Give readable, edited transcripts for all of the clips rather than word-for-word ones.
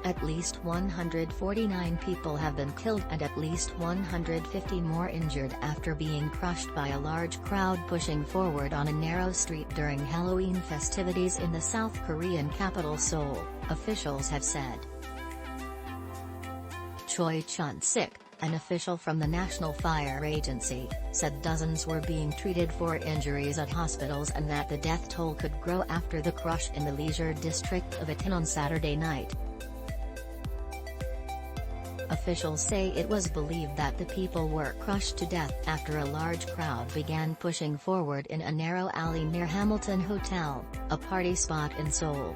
At least 149 people have been killed and at least 150 more injured after being crushed by a large crowd pushing forward on a narrow street during Halloween festivities in the South Korean capital Seoul, officials have said. Choi Cheon-sik, an official from the National Fire Agency, said dozens were being treated for injuries at hospitals and that the death toll could grow after the crush in the leisure district of Itaewon on Saturday night. Officials say it was believed that the people were crushed to death after a large crowd began pushing forward in a narrow alley near Hamilton Hotel, a party spot in Seoul.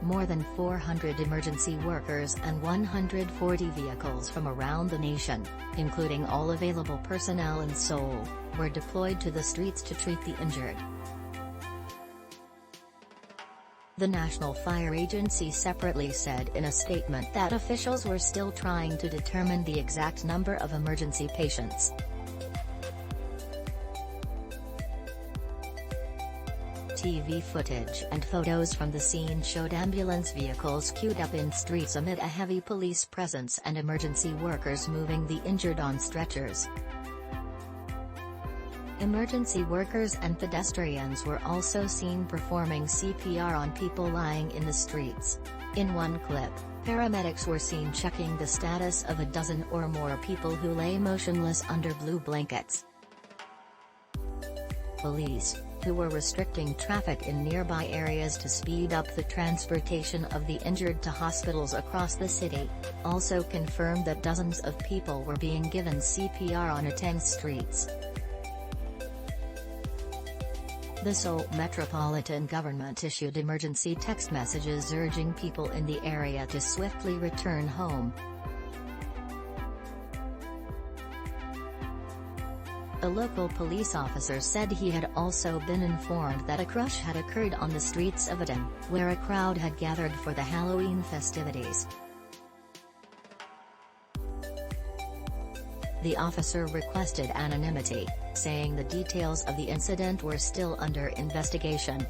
More than 400 emergency workers and 140 vehicles from around the nation, including all available personnel in Seoul, were deployed to the streets to treat the injured. The National Fire Agency separately said in a statement that officials were still trying to determine the exact number of emergency patients. TV footage and photos from the scene showed ambulance vehicles queued up in streets amid a heavy police presence and emergency workers moving the injured on stretchers. Emergency workers and pedestrians were also seen performing CPR on people lying in the streets. In one clip, paramedics were seen checking the status of a dozen or more people who lay motionless under blue blankets. Police, who were restricting traffic in nearby areas to speed up the transportation of the injured to hospitals across the city, also confirmed that dozens of people were being given CPR on Itaewon streets. The Seoul metropolitan government issued emergency text messages urging people in the area to swiftly return home. A local police officer said he had also been informed that a crush had occurred on the streets of Itaewon, where a crowd had gathered for the Halloween festivities. The officer requested anonymity, saying the details of the incident were still under investigation.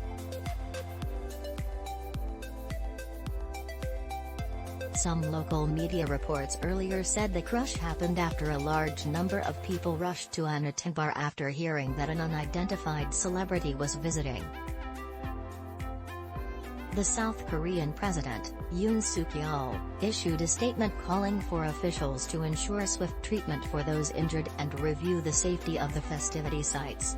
Some local media reports earlier said the crush happened after a large number of people rushed to an Itaewon bar after hearing that an unidentified celebrity was visiting. The South Korean president, Yoon Suk-yeol, issued a statement calling for officials to ensure swift treatment for those injured and review the safety of the festivity sites.